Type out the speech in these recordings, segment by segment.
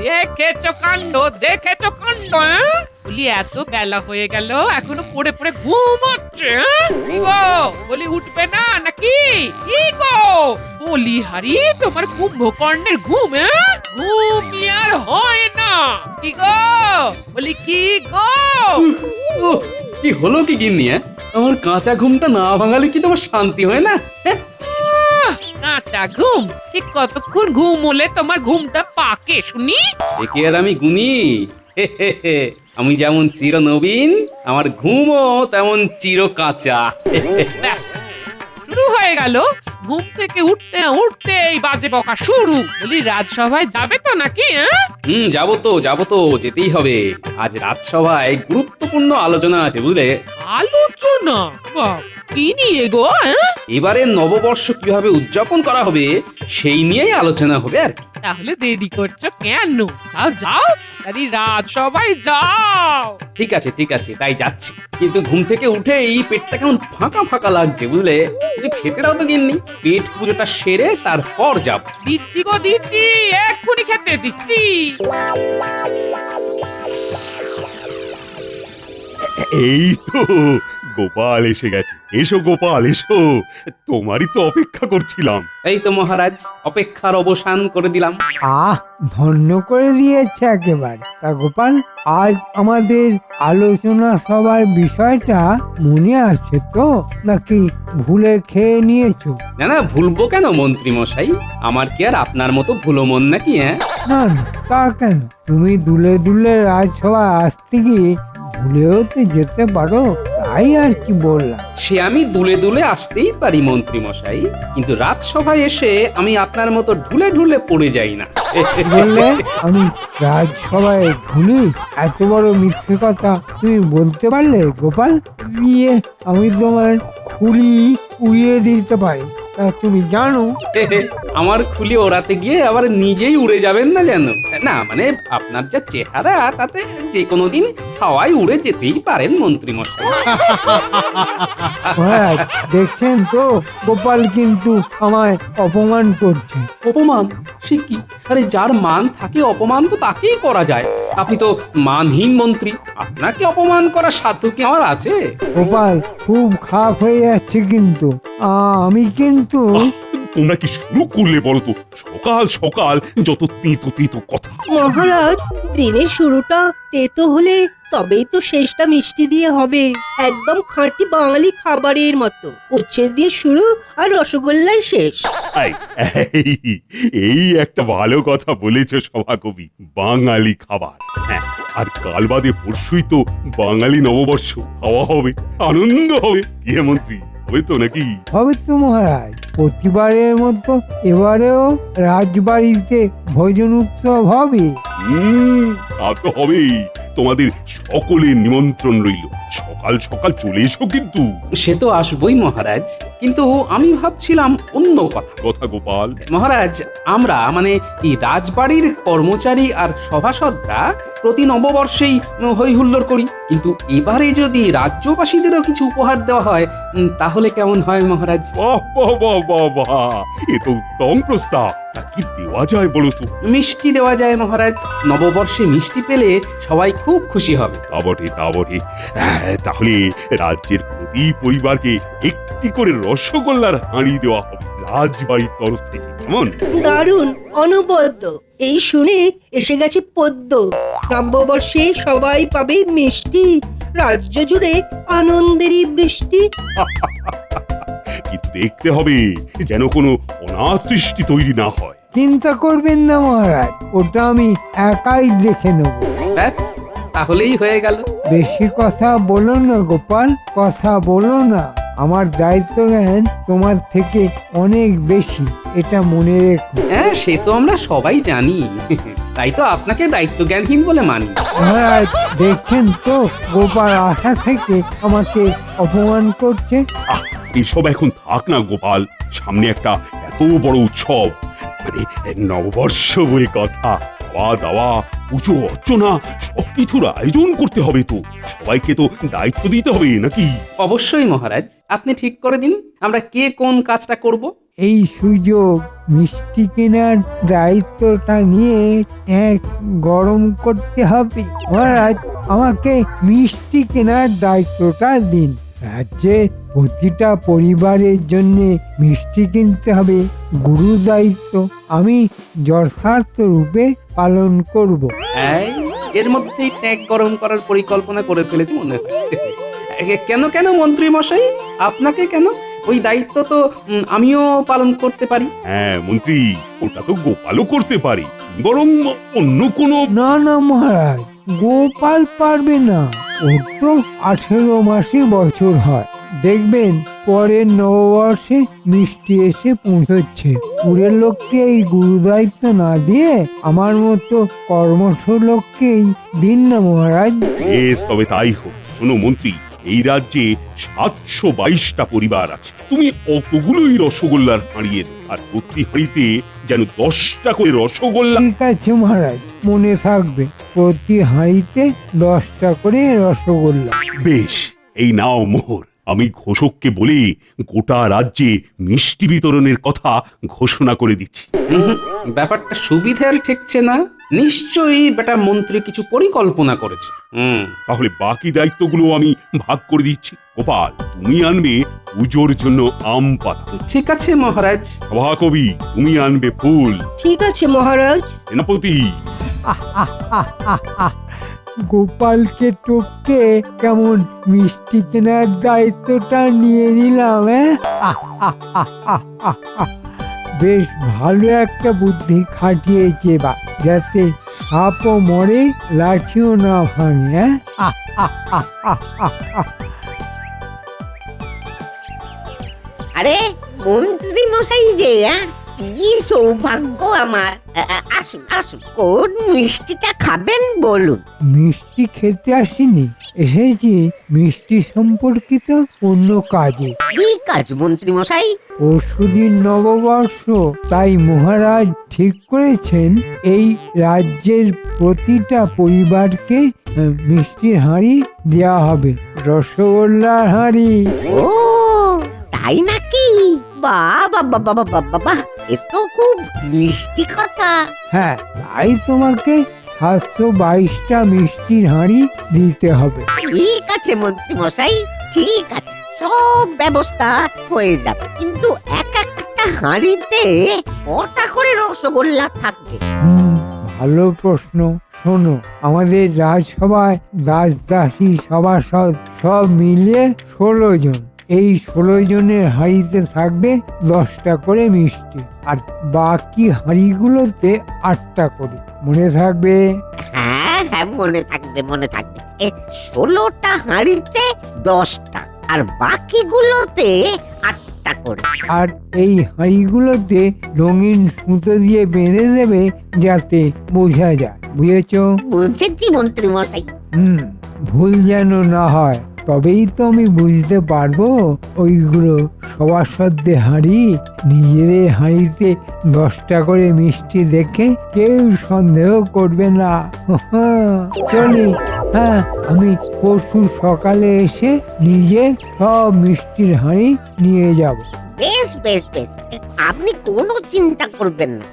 দেখেছো কাণ্ড, দেখেছো কাণ্ড, বলি এত বেলা হয়ে গেল এখনো পড়ে পড়ে ঘুম হচ্ছে। কি গো বলি উঠবে না নাকি? কি গো বলি হারি, তোমার কুম্ভকর্ণের ঘুম, ঘুম আর হয় না। কি গো বলি, কি গো? ওহ, কি হলো কি গিন্নি? আমার কাঁচা ঘুমটা না ভাঙালে কি তোমার শান্তি হয় না? কাঁচা ঘুম? ঠিক কতক্ষণ ঘুম হলে তোমার ঘুমটা পাকে শুনি? এ কি আর আমি গুনি? হে হে হে, আমি যেমন চির নবীন, আমার ঘুমও তেমন চির কাঁচা। ব্যাস শুরু হয়ে গেল। ঘুম থেকে উঠতে না উঠতেই বাজে বকা শুরু। বলি রাজসভায় যাবে তো নাকি? যাবো তো যেতেই হবে। আজ রাজসভায় গুরুত্বপূর্ণ আলোচনা আছে বুঝলে। আলোচনা? বাহ, কি নিয়ে গো? এবারে নববর্ষ কিভাবে উদযাপন করা হবে সেই নিয়েই আলোচনা হবে আর কি। তাহলে দেরি করছো কেন? যাও যাও, আরে রাজসভায় যাও। ঠিক আছে তাই যাচ্ছি, কিন্তু ঘুম থেকে উঠেই পেটটা কেমন ফাঁকা ফাঁকা লাগছে বুঝলে। কিছু খেতে দাও তো গিন্নি, পেট পুজোটা সেরে তারপর যাব। দিচ্ছি গো দিচ্ছি, এক্ষুনি খেতে দিচ্ছি। এই তো গোপাল এসে গেছে। এসো গোপাল এসো, তোমারই তো অপেক্ষা করছিলাম। এই তো মহারাজ, অপেক্ষার অবসান করে দিলাম। ধন্য করে দিয়েছে একেবারে। তা গোপাল, আজ আমাদের আলোচনা সবার বিষয়টা মনে আছে তো, নাকি ভুলে খেয়ে নিয়েছো? না ভুলবো কেন মন্ত্রী মশাই, আমার কি আর আপনার মতো ভুলো মন নাকি? না না, তা কেন? তুমি দুলে দুলে রাজসভায় আসতে গিয়ে ভুলেও তো যেতে পারো, তাই আর কি বললাম। সে আমি দুলে দুলে আসতেই পারি মন্ত্রী মশাই, কিন্তু রাজসভায় এসে আমি আপনার মতো ঢুলে ঢুলে পড়ে যাই না। বললে আমি রাজসভায় ভুলি? এত বড় মিথ্যে কথা তুমি বলতে পারলে গোপাল? নিয়ে আমি তোমার খুলি উড়িয়ে দিতে পারি, তা তুমি জানো? আমার খুলি ওড়াতে গিয়ে আবার নিজেই উড়ে যাবেন না যেন। না মানে আপনার যা চেহারা, তাতে যে কোনো দিন হাওয়ায় উড়ে যেতেই পারেন মন্ত্রী মশাই। মহারাজ, দেখছেন তো গোপাল কিন্তু আমায় অপমান করছে। অপমান? সে কি? আরে যার মান থাকে অপমান তো তাকেই করা যায়। আপনি তো মানহীন মন্ত্রী, আপনাকে অপমান করার সাধ্য কি আমার আছে? গোপাল খুব খারাপ হয়ে যাচ্ছে কিন্তু। আমি কিন্তু তোমরা কি শুরু করলে বলো তো? সকাল সকাল যত তেতো তেতো কথা। মহারাজ, দিনের শুরুটা তেতো হলে তবেই তো শেষটা মিষ্টি দিয়ে হবে। একদম খাঁটি বাঙালি খাবারের মতো। উচ্ছে দিয়ে শুরু আর রসগোল্লায় শেষ। এই একটা ভালো কথা বলেছ সভাকবি, বাঙালি খাবার। হ্যাঁ, আর কাল বাদে পরশুই তো বাঙালি নববর্ষ, খাওয়া হবে, আনন্দ হবে। কি হে মন্ত্রী, হবে তো নাকি? হবে তো মহারাজ, প্রতিবারের মতো এবারেও রাজবাড়িতে ভোজন উৎসব হবে। তা তো হবেই। তোমাদের সকলের নিমন্ত্রণ রইল। সকাল সকাল চলে এসো কিন্তু। সে তো আসবই মহারাজ, কিন্তু আমি ভাবছিলাম অন্য কথা। কথা গোপাল? মহারাজ, আমরা মানে এই রাজবাড়ির কর্মচারী আর সভাসদরা প্রতি নববর্ষেই হই হুল্লোড় করি, কিন্তু এবারে যদি রাজ্যবাসীদেরও কিছু উপহার দেওয়া হয় তাহলে কেমন হয় মহারাজ? বাহ বাহ বাহ বাহ বাহ, এ তো উত্তম প্রস্তাব। তা কি দেওয়া যায় বলো তো? মিষ্টি দেওয়া যায় মহারাজ, নববর্ষে মিষ্টি পেলে সবাই খুব খুশি হবে। তা বটে তা বটে। তাহলে রাজ্যের প্রতি পরিবারকে একটি করে রসগোল্লার হাঁড়ি দেওয়া হবে রাজবাড়ির তরফ থেকে, কেমন? দারুণ, অনবদ্য। এই শুনে এসে গেছে পদ্য। নববর্ষে সবাই পাবে মিষ্টি, রাজ্য জুড়ে আনন্দেরই বৃষ্টি। কিন্তু দেখতে হবে যেন কোনো অনাথ সৃষ্টি তৈরি না হয়। চিন্তা করবেন না মহারাজ, ওটা আমি একাই দেখে নেব। ব্যাস, তাহলেই হয়ে গেল। বেশি কথা বলো না গোপাল, কথা বলো না। আমার দায়িত্ব জ্ঞান তোমার থেকে অনেক বেশি, এটা মনে রেখো। হ্যাঁ, সে তো আমরা সবাই জানি, তাই তো আপনাকে দায়িত্ব জ্ঞানহীন বলে মানি। মহারাজ, দেখছেন তো গোপাল আশা থেকে আমাকে অপমান করছে। এসব এখন থাক না গোপাল, সামনে একটা এত বড় উৎসব, মানে নববর্ষ বলে কথা। খাওয়া দাওয়া, পুজো অর্চনা সবকিছুর আয়োজন করতে হবে তো। সবাইকে তো দায়িত্ব দিতে হবে নাকি? অবশ্যই মহারাজ, আপনি ঠিক করে দিন আমরা কে কোন কাজটা করব। এই সুযোগ মিষ্টি কেনার দায়িত্বটা নিয়ে ট্যাঙ্ক গরম করতে হবে। মহারাজ, আমাকে মিষ্টি কেনার দায়িত্বটা দিন। রাজ্যের প্রতিটা পরিবারের জন্য মিষ্টি কিনতে হবে, গুরু দায়িত্ব আমি যথার্থ রূপে পালন করব। এই, এর মধ্যেই ট্যাঙ্ক গরম করার পরিকল্পনা করে ফেলেছি মনে হয়। কেন কেন মন্ত্রী মশাই, আপনাকে কেন? ওই দায়িত্ব তো আমিও পালন করতে পারি। হ্যাঁ মন্ত্রী, ওটা তো গোপালও করতে পারে, বরং অন্য কোনো। না না মহারাজ, গোপাল পারবে না। ওর তো 18 মাসে বছর হয়। দেখবেন পরের নববর্ষে মিষ্টি এসে পৌঁছচ্ছে। পুরের লোককে এই গুরু দায়িত্ব না দিয়ে আমার মতো কর্মঠ লোককেই দিন না মহারাজ। বেশ, তবে তাই হোক। শোনো মন্ত্রী, এই রাজ্যে 722টা পরিবার আছে। তুমি অতগুলোই রসগোল্লার হাঁড়িয়ে দাও, আর প্রতি হাঁড়িতে যেন 10টা করে রসগোল্লা। ঠিক আছে মহারাজ, মনে থাকবে। প্রতি হাঁড়িতে 10টা করে রসগোল্লা। বেশ, এই নাও মোহর। আমি ঘোষককে বলে গোটা রাজ্যে মিষ্টি বিতরণের কথা ঘোষণা করে দিচ্ছি। ব্যাপারটা সুবিধার ঠেকছে না। নিশ্চয়ই বেটা মন্ত্রী কিছু পরিকল্পনা করেছে। তাহলে বাকি দায়িত্বগুলো আমি ভাগ করে দিচ্ছি। গোপাল, তুমি আনবে পুজোর জন্য আম পাতা। ঠিক আছে মহারাজ। সভাকবি, তুমি আনবে ফুল। ঠিক আছে মহারাজ। সেনাপতি, গোপালকে টপকে কেমন মিষ্টি কেনার দায়িত্বটা নিয়ে নিলাম। বেশ ভালো একটা বুদ্ধি খাটিয়েছে বা, যাতে সাপও মরে লাঠিও না ভাঙে। আরে মন্ত্রী মশাই যে, কি সৌভাগ্য আমার। আসুন আসুন, কোন মিষ্টিটা খাবেন বলুন। মিষ্টি খেতে আসিনি, এসেছি মিষ্টি সম্পর্কিত অন্য কাজে। কি কাজ মন্ত্রী মশাই? পরশুদিন নববর্ষ, তাই মহারাজ ঠিক করেছেন এই রাজ্যের প্রতিটা পরিবারকে মিষ্টির হাঁড়ি দেওয়া হবে, রসগোল্লার হাঁড়ি। ও তাই নাকি? বাবা বাবা বাবা বাবা, এ তো খুব মিষ্টি কথা। হ্যাঁ, তাই তোমাকে 722টা মিষ্টির হাঁড়ি দিতে হবে। ঠিক আছে মন্ত্রী মশাই, ঠিক আছে, সব ব্যবস্থা হয়ে যাবে। কিন্তু এক একটা হাঁড়িতে কটা করে রসগোল্লা থাকবে? ভালো প্রশ্ন। শোনো, আমাদের রাজসভায় দাস দাসী সভাসদ সব মিলিয়ে 16 জন। এই 16 জনের হাঁড়িতে থাকবে 10টা করে মিষ্টি, আর বাকি হাঁড়িগুলোতে 8টা করে। মনে থাকবে? হ্যাঁ হ্যাঁ, মনে থাকবে মনে থাকবে। 16টা হাঁড়িতে 10টা, আর বাকিগুলোতে 8টা করে। আর এই হাঁড়িগুলোতে রঙিন সুতো দিয়ে বেঁধে দেবে, যাতে বোঝা যায়। বুঝেছো? বুঝেছি মন্ত্রী মশাই। ভুল যেন না হয়, তবেই তো আমি বুঝতে পারবো ওইগুলো সভাসদদের হাঁড়ি। নিজেদের হাঁড়িতে 10টা করে মিষ্টি দেখে কেউ সন্দেহ করবে না। চলি। হ্যাঁ, আমি পরশু সকালে এসে নিজে সব মিষ্টির হাঁড়ি নিয়ে যাব। বেশ বেশ বেশ, আপনি কোনো চিন্তা করবেন না।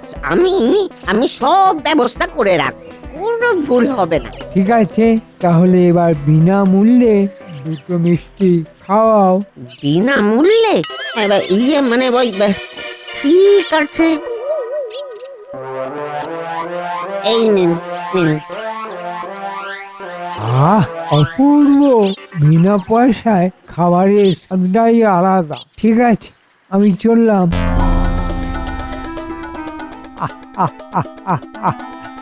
আমি সব ব্যবস্থা করে রাখবো, কোনো ভুল হবে না। ঠিক আছে, তাহলে এবার বিনামূল্যে 2টো মিষ্টি খাওয়াও। বিনামূল্যে? মানে ওই ঠিক আছে, এই নিন নিন। অপূর্ব! বিনা পয়সায় খাবারের স্বাদটাই আলাদা। ঠিক আছে, আমি চললাম।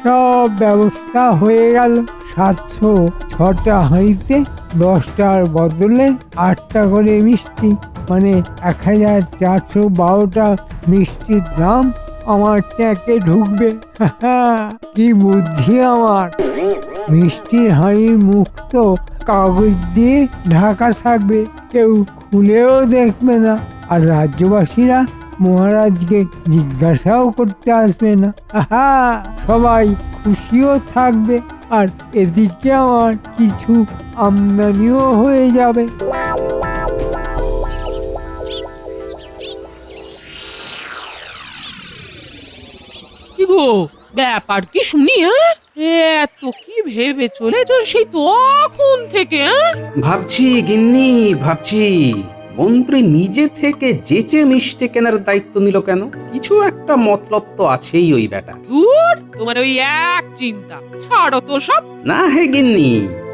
সব ব্যবস্থা হয়ে গেল। 706টা হাঁড়িতে 10টার বদলে 8টা করে মিষ্টি, মানে 1412টা মিষ্টির দাম আমার ট্যাঁকে ঢুকবে। কি বুদ্ধি আমার! মিষ্টির হাঁড়ির মুখ তো কাগজ দিয়ে ঢাকা থাকবে, কেউ খুলেও দেখবে না। আর রাজ্যবাসীরা মহারাজকে জিজ্ঞাসাও করতে আসবে না। সবাই খুশিও থাকবে, আর এদিকে আমার কিছু আমদানিও হয়ে যাবে। কি গো ব্যাপার কি শুনি? এত কি ভেবে চলেছো সেই তখন থেকে? ভাবছি গিন্নি, ভাবছি মন্ত্রী নিজে থেকে যেচে মিষ্টি কেনার দায়িত্ব নিল কেন? কিছু একটা মতলব তো আছেই ওই বেটা। দূর, তোমার ওই এক চিন্তা, ছাড়ো তো সব। না হে গিন্নি,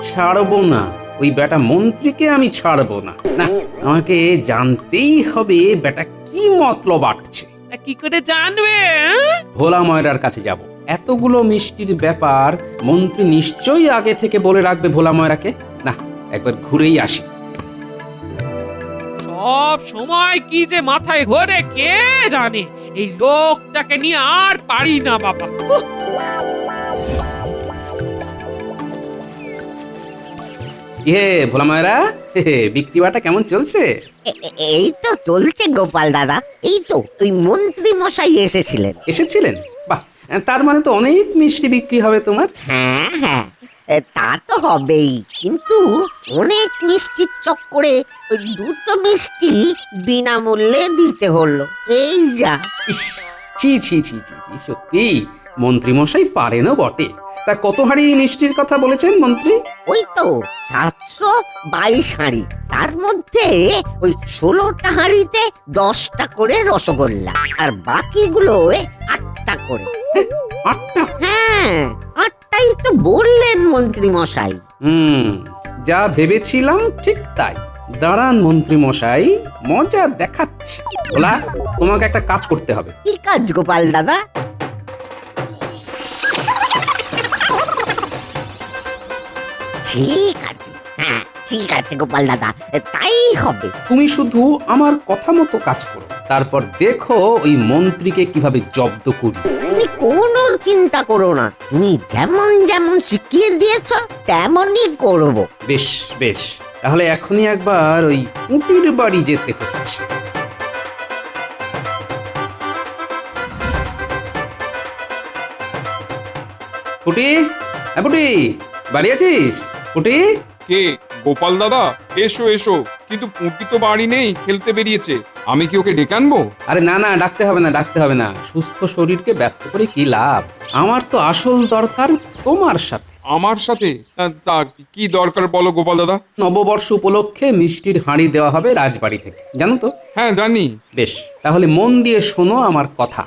ছাড়বো না। ওই বেটা মন্ত্রীকে আমি ছাড়বো না। না, আমাকে জানতেই হবে বেটা কি মতলব আটছে। তা কি করে জানবে? ভোলা ময়রার কাছে যাব। এতগুলো মিষ্টির ব্যাপার মন্ত্রী নিশ্চয়ই আগে থেকে বলে রাখবে ভোলা ময়রাকে। না, একবার ঘুরেই আসি। সব সময় কি যে মাথায় ঘোরে কে জানে। এই লোকটাকে নিয়ে আর পারি না বাবা। উহ, হে ভোলা ময়রা, বিক্রি বাটা কেমন চলছে? এই তো চলছে গোপাল দাদা। এই তো ওই মন্ত্রী মশাই এসেছিলেন। এসেছিলেন? বাহ, তার মানে তো অনেক মিষ্টি বিক্রি হবে তোমার। হ্যাঁ হ্যাঁ, তা তো হবেই, কিন্তু অনেক মিষ্টির চক্করে ওই দুটো মিষ্টি বিনামূল্যে দিতে হলো। এই যা। ইস, ছি ছি ছি ছি ছি, সত্যি মন্ত্রী মশাই পারেনও বটে। তা কত হাড়ি মিষ্টির কথা বলেছেন মন্ত্রী? ওই তো 722 হাঁড়ি, তার মধ্যে ওই 16টা হাঁড়িতে 10টা করে রসগোল্লা, আর বাকিগুলো 8টা করে। 8টা? হ্যাঁ, 8টাই তো বললেন মন্ত্রী মশাই। যা ভেবেছিলাম ঠিক তাই। দাঁড়ান মন্ত্রী মশাই, মজা দেখাচ্ছে। বলা, তোমাকে একটা কাজ করতে হবে। কি কাজ গোপাল দাদা? ঠিক আছে, হ্যাঁ ঠিক আছে গোপাল দাদা, তাই হবে। তুমি শুধু আমার কথা মতো কাজ করো, তারপর দেখো ওই মন্ত্রীকে কিভাবে জব্দ করি। তুমি কোনো চিন্তা করো না, তুমি যেমন যেমন শিখিয়ে দিয়েছ তেমনই করব। বেশ বেশ, তাহলে এখনই একবার ওই উটির বাড়ি যেতে হচ্ছে। পুটি, পুটি, বাড়ি আছিস? পুটি, কে? গোপাল দাদা, এসো এসো। কিন্তু পুঁটি তো বাড়ি নেই, খেলতে বেরিয়েছে। আমি কি ওকে ডেকে আনবো? আরে না না, ডাকতে হবে না, ডাকতে হবে না। সুস্থ শরীরকে ব্যস্ত করে কি লাভ? আমার তো আসল দরকার তোমার সাথে। আমার সাথে? তা কি দরকার বলো গোপাল দাদা? নববর্ষ উপলক্ষে মিষ্টির হাঁড়ি দেওয়া হবে রাজবাড়ি থেকে, জানো তো? হ্যাঁ জানি। বেশ, তাহলে মন দিয়ে শোনো আমার কথা।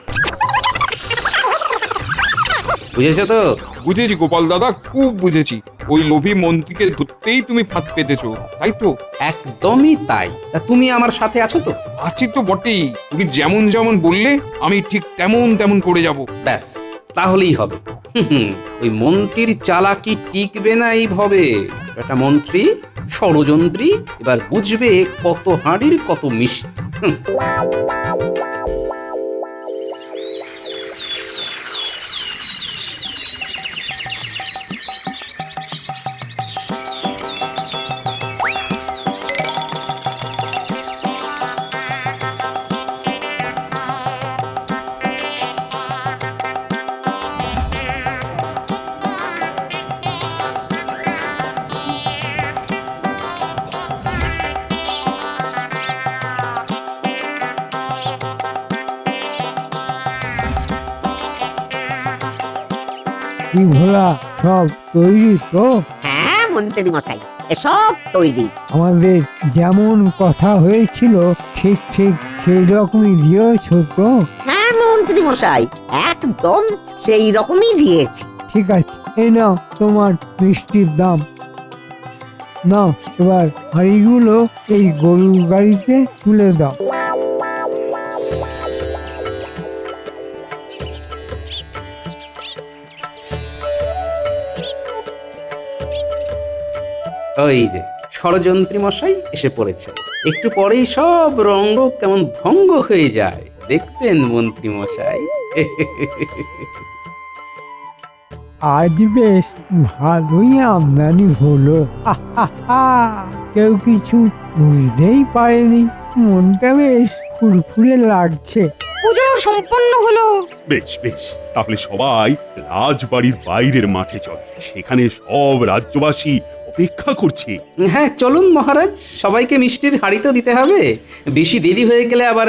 বুঝেছো তো? বুঝেছি গোপাল দাদা, খুব বুঝেছি। ওই লোভী মন্ত্রীকে ধরতেই তুমি ফাঁদ পেতেছো, তাই তো? একদমই তাই। তা তুমি আমার সাথে আছো তো? আছি তো বটেই। তুমি যেমন যেমন বললে আমি ঠিক তেমন তেমন করে যাব। ব্যাস, তাহলেই হবে। ওই মন্ত্রীর চালাকি টিকবে না এইভাবে। একটা মন্ত্রী ষড়যন্ত্রী, এবার বুঝবে কত হাঁড়ির কত মিষ্টি। কি ভোলা, সব তৈরি তো? হ্যাঁ মন্ত্রী মশাই, সব তৈরি। আমাদের যেমন কথা হয়েছিল ঠিক ঠিক সেই রকমই দিয়েছ তো? হ্যাঁ মন্ত্রী মশাই, একদম সেই রকমই দিয়েছি। ঠিক আছে, এই নাও তোমার মিষ্টির দাম। নাও, এবার হাঁড়িগুলো এই গরুর গাড়িতে তুলে দাও। ওই যে ষড়যন্ত্রী মশাই এসে পড়েছে। একটু পরেই সব রঙ্গ কেমন ভঙ্গ হয়ে যায়, দেখবেন মন্ত্রী মশাই। আজ বেশ ভালোই আমদানি হলো। কেউ কিছু বুঝতেই পারেনি। মনটা বেশ ফুরফুরে লাগছে। পুজো সম্পন্ন হলো। বেশ বেশ, তাহলে সবাই রাজবাড়ির বাইরের মাঠে চল। সেখানে সব রাজ্যবাসী অপেক্ষা করছে। হ্যাঁ চলুন মহারাজ, সবাইকে মিষ্টির হাঁড়ি তো দিতে হবে। বেশি দেরি হয়ে গেলে আবার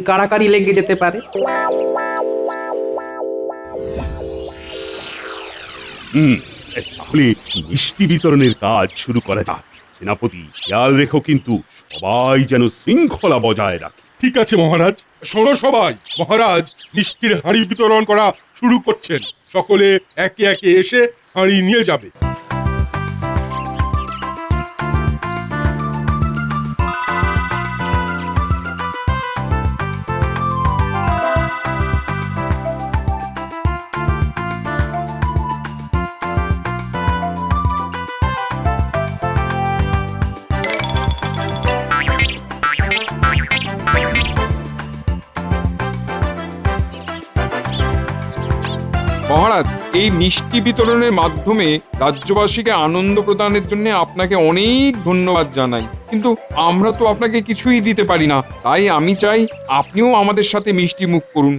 কাড়াকাড়ি লেগে যেতে পারে। তাহলে মিষ্টি বিতরণের কাজ শুরু করা যাক। সেনাপতি, খেয়াল রেখো কিন্তু সবাই যেন শৃঙ্খলা বজায় রাখে। ঠিক আছে মহারাজ। শোনো সবাই, মহারাজ মিষ্টির হাঁড়ি বিতরণ করা শুরু করছেন। সকলে একে একে এসে হাঁড়ি নিয়ে যাবে। মহারাজ, এই মিষ্টি বিতরণের মাধ্যমে রাজ্যবাসীকে আনন্দ প্রদানের জন্য আপনাকে অনেক ধন্যবাদ জানাই, কিন্তু আমরা তো আপনাকে কিছুই দিতে পারি না। তাই আমি চাই আপনিও আমাদের সাথে মিষ্টি মুখ করুন।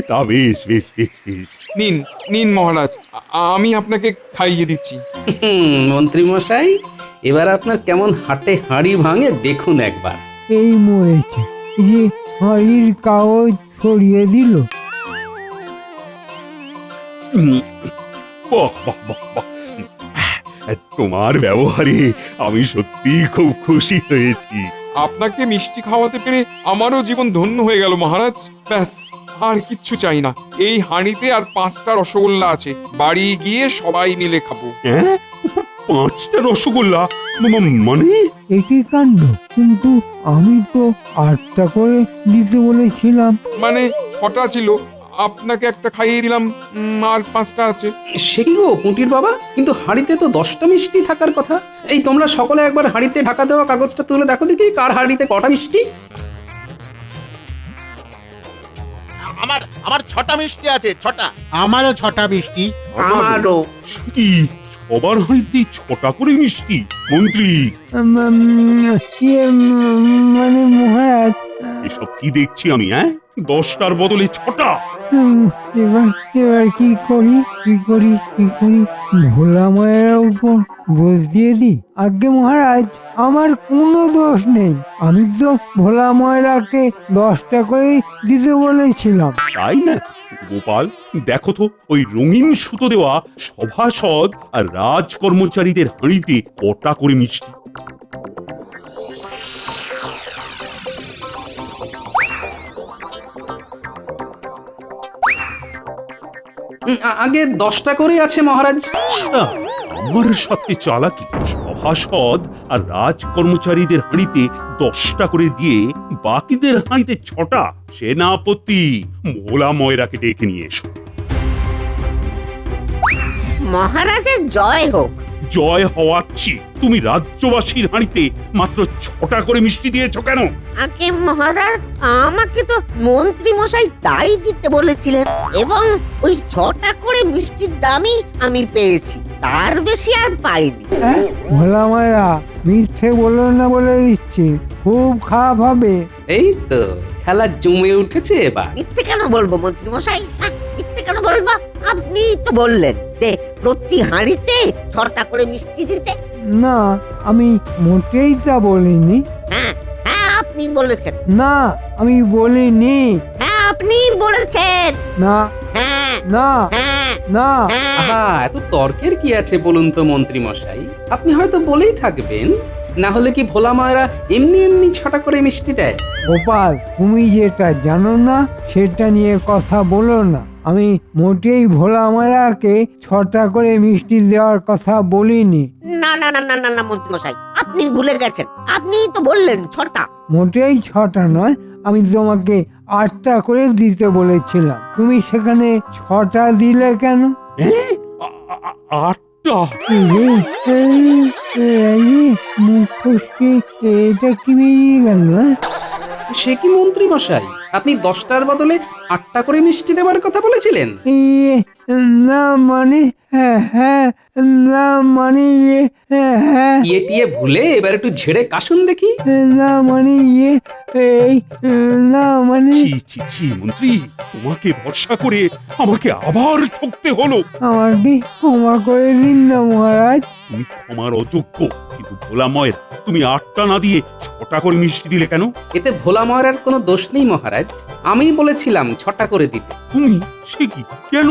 তা বেশ বেশ বেশ বেশ। নিন নিন মহারাজ, আমি আপনাকে খাইয়ে দিচ্ছি। মন্ত্রী মশাই, এবার আপনার কেমন হাটে হাঁড়ি ভাঙে দেখুন একবার। এই মরেছে, এই যে হাঁড়ির কাগজ ছড়িয়ে দিল। বাহ বাহ বাহ বাহ। তোমার ব্যবহারে আমি সত্যি খুব খুশি হয়েছি। আপনাকে মিষ্টি খাওয়াতে পেরে আমারও জীবন ধন্য হয়ে গেল মহারাজ। ব্যাস, আর কিচ্ছু চাই না। এই হাঁড়িতে আর 5টা রসগোল্লা আছে, বাড়ি গিয়ে সবাই মিলে খাবো। হ্যাঁ, 5টা রসগোল্লা? মানে একই কাণ্ড, কিন্তু আমি তো 8টা করে দিতে বলেছিলাম। মানে 6টা ছিল, আপনাকে একটা খাইয়ে দিলাম, আর 5টা আছে। সে কি গো পুঁটির বাবা, কিন্তু হাঁড়িতে তো 10টা মিষ্টি থাকার কথা। এই তোমরা সকলে একবার হাঁড়িতে ঢাকা দেওয়া কাগজটা তুলে দেখো দেখি কার হাঁড়িতে কটা মিষ্টি। আমার 6টা মিষ্টি আছে, 6টা। আমারও 6টা মিষ্টি। আমারও। কি সবার হাঁড়িতে 6টা করে মিষ্টি? মন্ত্রী, মানে মহারাজ, এসব কি দেখছি আমি? 10টার বদলে 6টা? এবার এবার কি করি? ভোলা মায়ের উপর দোষ দিয়ে দিই? আজ্ঞে মহারাজ, আমার কোনো দোষ নেই। আমি তো ভোলা ময়রাকে 10টা করে দিতে বলেছিলাম। তাই না গোপাল? দেখো তো ওই রঙিন সুতো দেওয়া সভাসদ আর রাজ কর্মচারীদের হাঁড়িতে কটা করে মিষ্টি। আগে 10টা করে আছে মহারাজ। আচ্ছা, আমার সাথে চালাকি। সভাসদ আর রাজ কর্মচারীদের হাঁড়িতে 10টা করে দিয়ে বাকিদের হাঁড়িতে 6টা। সেনাপতি, ভোলা ময়রাকে ডেকে নিয়ে এসো। মহারাজের জয় হোক। জয় হওয়াচ্ছি। তুমি রাজ্যবাসীর হাঁড়িতে মাত্র 6টা করে মিষ্টি দিয়েছ কেন? আগে মহারাজ, আমাকে তো মন্ত্রী মশাই তাই দিতে বলেছিলেন, এবং ওই 6টা করে মিষ্টির দামই আমি পেয়েছি, তার বেশি আর পাইনি। ভোলা মায়েরা মিথ্যে বললো না বলে দিচ্ছি, খুব খারাপ হবে। এই তো খেলা জমে উঠেছে এবার। মিথ্যে কেন বলবো মন্ত্রী মশাই? মিথ্যে কেন বলবো? আপনি তো বললেন যে প্রতি হাঁড়িতে 6টা করে মিষ্টি দিতে। না, আমি মোটেই তা বলিনি। হ্যাঁ হ্যাঁ, আপনি বলেছেন। না, আমি বলিনি। হ্যাঁ, আপনি বলেছেন। না হ্যাঁ না হ্যাঁ না। হ্যাঁ। আহা, এত তর্কের কি আছে বলুন তো মন্ত্রী মশাই? আপনি হয়তো বলেই থাকবেন, না হলে কি ভোলা মায়েরা এমনি এমনি 6টা করে মিষ্টি দেয়? গোপাল, তুমি যেটা জানো না সেটা নিয়ে কথা বলো না। আমি মোটেই ভোলা মায়েরাকে 6টা করে মিষ্টি দেওয়ার কথা বলিনি। না না না না না না মন্ত্রী মশাই, আপনি ভুলে গেছেন। আপনি তো বললেন 6টা। মোটেই 6টা নয়, আমি তোমাকে 8টা করে দিতে বলেছিলাম। তুমি সেখানে 6টা দিলে কেন? 8টা? মুখ ফসকে এটা কি বেরিয়ে গেল? সে কি মন্ত্রী মশাই, আপনি 10টার বদলে 8টা করে মিষ্টি দেওয়ার কথা বলেছিলেন? না মানে, হ্যাঁ, না মানে হ্যাঁ, টিয়ে ভুলে এবার একটু ঝেড়ে কাশুন দেখি। না মানে এই না মানে। ছি ছি ছি মন্ত্রী, তোমাকে ভরসা করে আমাকে আবার ঠকতে হলো। আমাকে ক্ষমা করে দিন না মহারাজ। তুমি ক্ষমার অযোগ্য, কিন্তু ভোলা ময়রা, তুমি 8টা না দিয়ে 6টা করে মিষ্টি দিলে কেন? এতে ভোলা মহারার কোনো দোষ নেই মহারাজ, আমি বলেছিলাম 6টা করে দিতে। তুমি? সে কি? কেন?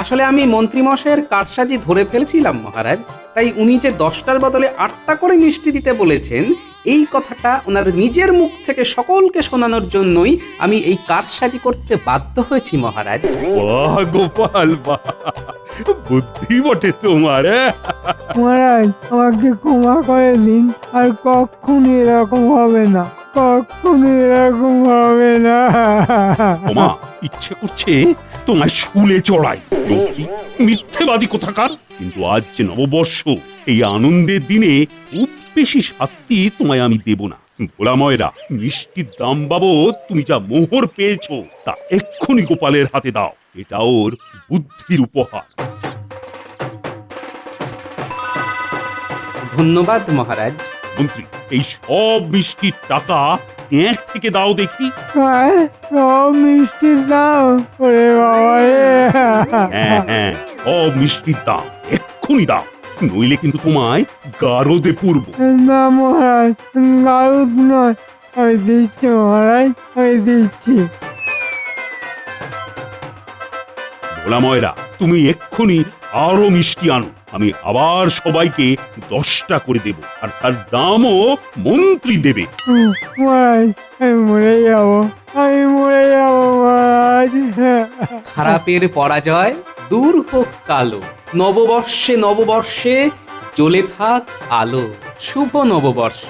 আসলে আমি মন্ত্রীমশাইয়ের কারসাজি ধরে ফেলেছিলাম মহারাজ, তাই উনি যে 10টার বদলে 8টা করে মিষ্টি দিতে বলেছেন এই কথাটা ওনার নিজের মুখ থেকে সকলকে শোনানোর জন্যই আমি এই কারসাজি করতে বাধ্য হয়েছি মহারাজ। বাহ গোপাল বাহ, বুদ্ধি বটে তোমার। মহারাজ আমাকে ক্ষমা করে দিন, আর কখনো এরকম হবে না, কখনো এরকম হবে না। ওমা, ইচ্ছে করছে তোমায় শুলে চড়াই, লোকী, মিথ্যেবাদী কোথাকার। কিন্তু আজ যে নববর্ষ, এই আনন্দের দিনে খুব বেশি শাস্তি তোমায় আমি দেব না। ভোলা ময়রা, মিষ্টির দাম বাবদ তুমি যা মোহর পেয়েছো তা এক্ষুনি গোপালের হাতে দাও, এটা ওর বুদ্ধির উপহার। ধন্যবাদ মহারাজ। মন্ত্রী, এই সব মিষ্টির টাকা ট্যাঁক থেকে দাও দেখি। সব মিষ্টির দাম, ওরে বাবা রে। হ্যাঁ হ্যাঁ, সব মিষ্টির দাম এক্ষুনি দাও, নইলে কিন্তু তোমায় গারদে পূর্ব। না মহারাজ, গারদ নয়, আমি দিচ্ছি মহারাজ, আমি দিচ্ছি। ভোলা ময়রা, তুমি এক্ষুনি আরো মিষ্টি আনো, আমি আবার সবাইকে 10টা করে দেব, আর তার দামও মন্ত্রী দেবে। মহারাজ আমি মরে যাবো, আমি মরে যাবো মহারাজ। খারাপের পরাজয় দূর হোক কালো, নববর্ষে নববর্ষে জ্বলে থাক আলো, শুভ নববর্ষ।